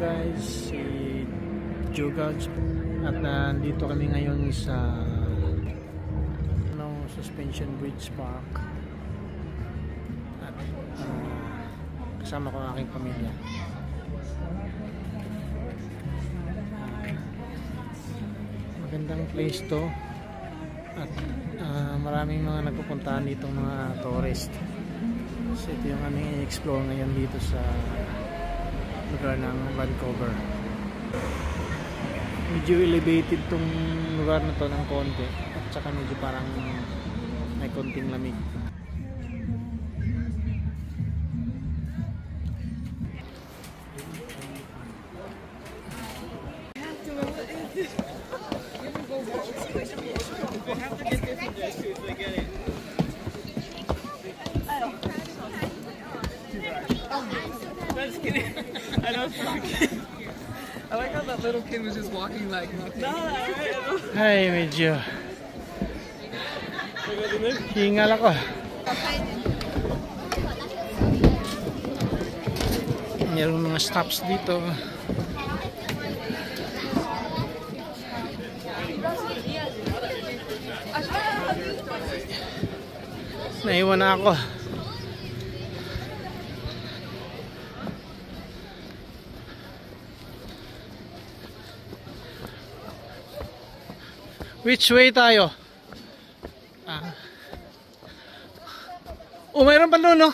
guys, si Jogouts at nandito kami ngayon sa Suspension Bridge Park at kasama ko ang aking pamilya. Magandang place to at maraming mga nagpupuntahan dito, mga tourist. So ito yung aming i-explore ngayon dito sa lugar ng Vancouver. Medyo elevated tong lugar na to ng konti at saka medyo parang may konting lamig. I like how that little kid was just walking like nothing. Ay, medyo hingal ako. Mayroong mga stops dito. Naiwan na ako. Which way tayo? Oh, mayroon pa doon, no?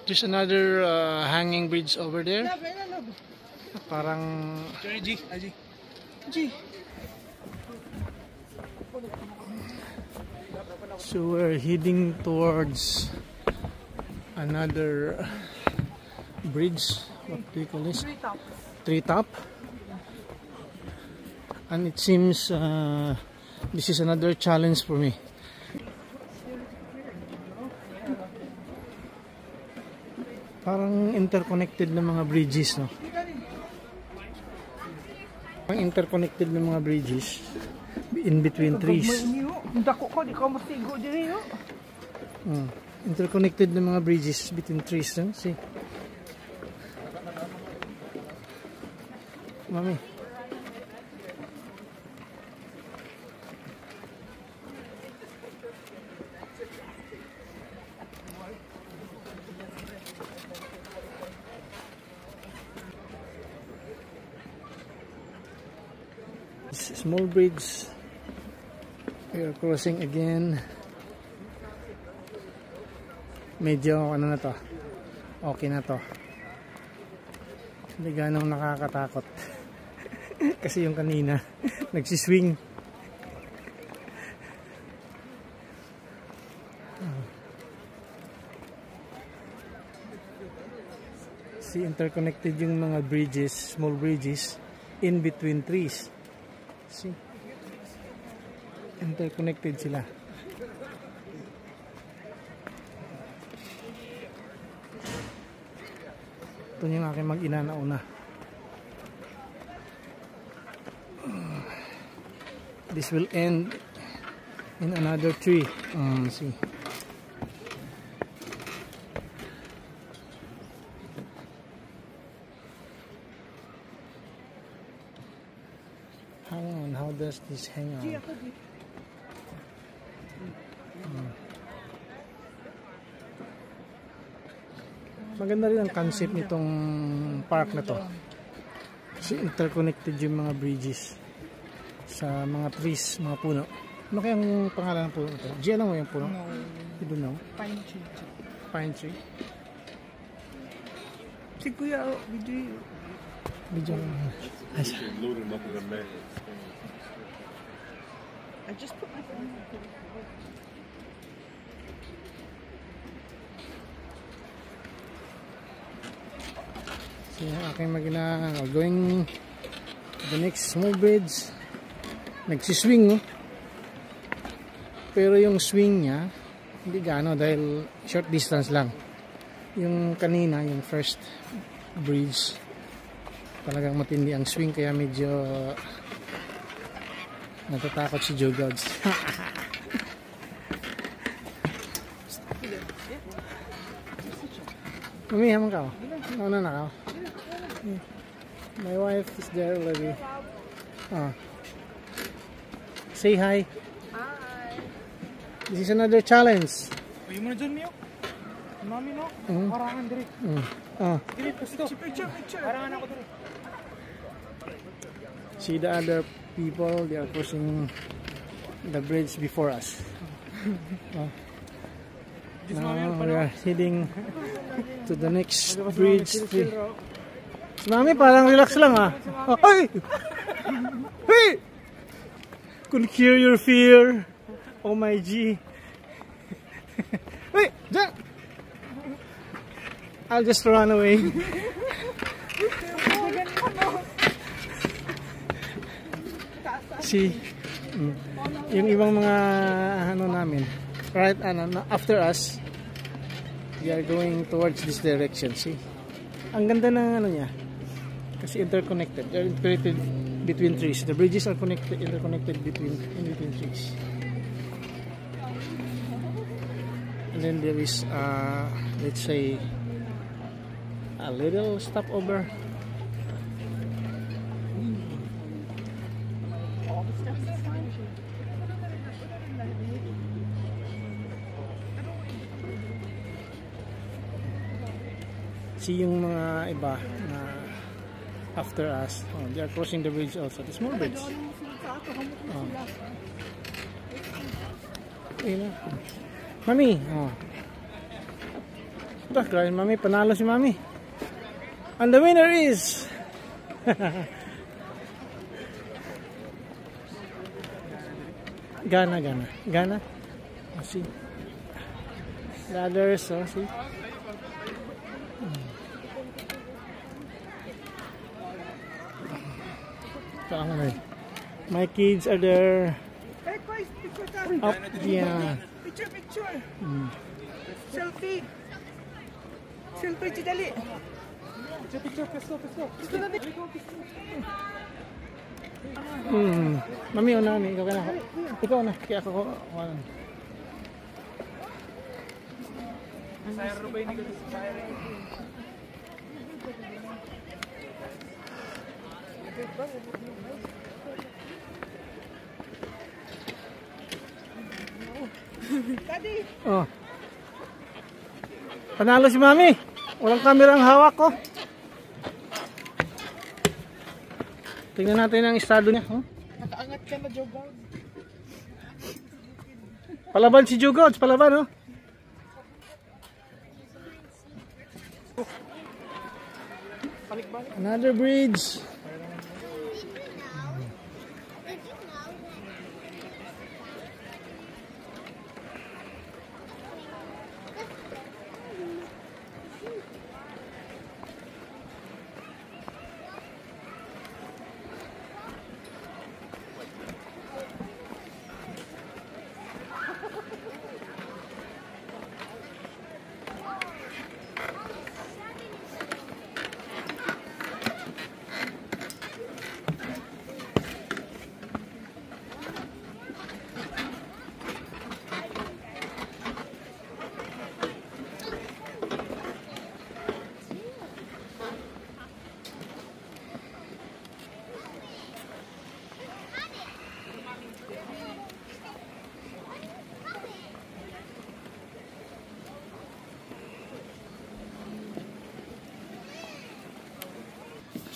There's another hanging bridge over there. Parang so we're heading towards another bridge. What do you call this? Treetop. And it seems this is another challenge for me. Parang interconnected na mga bridges, no? Parang interconnected na mga bridges in between trees. Interconnected na mga bridges between trees, no? See? Mami. Small bridge. We are crossing again. Medyo ano na to, okay na to, hindi ganong nakakatakot. Kasi yung kanina nagsiswing. See, interconnected yung mga bridges, small bridges in between trees. See, interconnected sila. Ito yung aking mag-ina na una. This will end in another tree. See. Hang on, how does this hang on? Maganda rin ang concept nitong park na to. Kasi interconnected yung mga bridges sa mga trees, mga puno. Ano kayang pangalan ng puno ito? G, alam mo yung puno? No. You don't know? Pine tree. Pine tree? Si Kuya, Video. I just put my phone. So yung aking mag-ina going to the next small bridge. Nagsiswing, no? Pero yung swing niya hindi gaano dahil short distance lang. Yung kanina, yung first bridge, talagang matindi ang swing kaya medyo natatakot si Jogouts. Mami, hamon ka. Nauna na ka. My wife is there already. Say hi. Hi. This is another challenge. You wanna join me? Mami no? Harangan diri. Dili gusto. Picture. Harangan ako diri. See the other people, they are crossing the bridge before us. Now we are heading to the next bridge. Si Mami parang relax lang Ay! Hey! Could cure your fear. Oh my G. Wait, Jack! I'll just run away. See, yung ibang mga ano namin, right, after us, we are going towards this direction. See, ang ganda ng ano niya, kasi interconnected. They're interconnected between trees. The bridges are interconnected between trees. And then there is, let's say, a little stopover. See yung mga iba na after us, they are crossing the bridge also, the small bridge. Mami, grabe Mami, panalo si Mami. And the winner is Ghana. See, the others, see. My kids are there. Hey, guys, picture time. Up, yeah. Picture. Selfie. Selfie, dali. Picture. Mami, una kami. Ikaw na. Kaya ako. Daddy. Panalo si Mami. Walang camera ang hawak ko. Tingnan natin ang estado niya. Nakaangat ka na, Jogard. Palaban si Jugod. Palaban, Another bridge.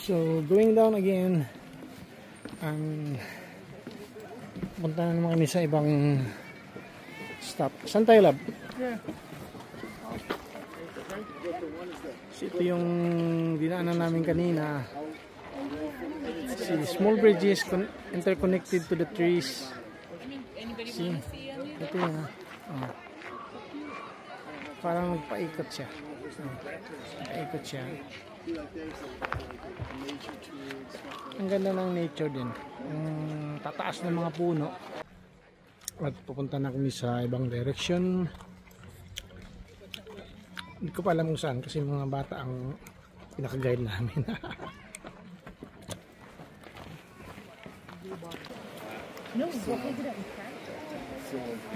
So, going down again, punta na naman kami sa ibang stop. Saan tayo, Lab? Yeah. So, ito yung dinaanan namin kanina. See, small bridges interconnected to the trees. See, ito yun parang nagpaikot siya. Nagpaikot siya. Ang ganda ng nature din. Ang tataas ng mga puno. At pupunta na kami sa ibang direction. Hindi ko pa alam kung saan kasi mga bata ang pinaka-guide namin.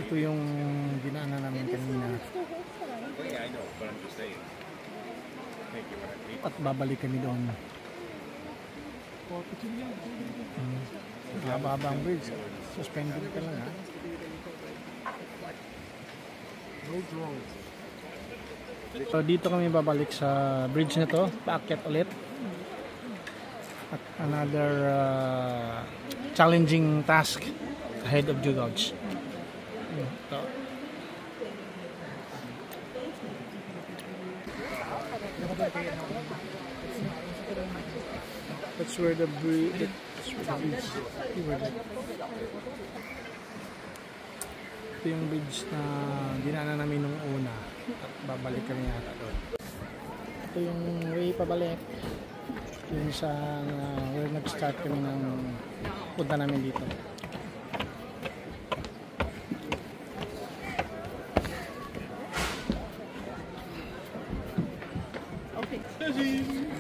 Ito yung dinaanan namin kanina. At babalik kami doon. Haba-haba ang bridge. Suspended ka lang ha. So dito kami babalik sa bridge na to. Paakyat ulit. At another challenging task ahead of Jugouts. Ito. That's where the bridge. Ito yung bridge na dinaanan namin nung una at babalik kami yata doon. Ito yung way pabalik. Yung sa where nag-start kami ng punta namin dito. Okay.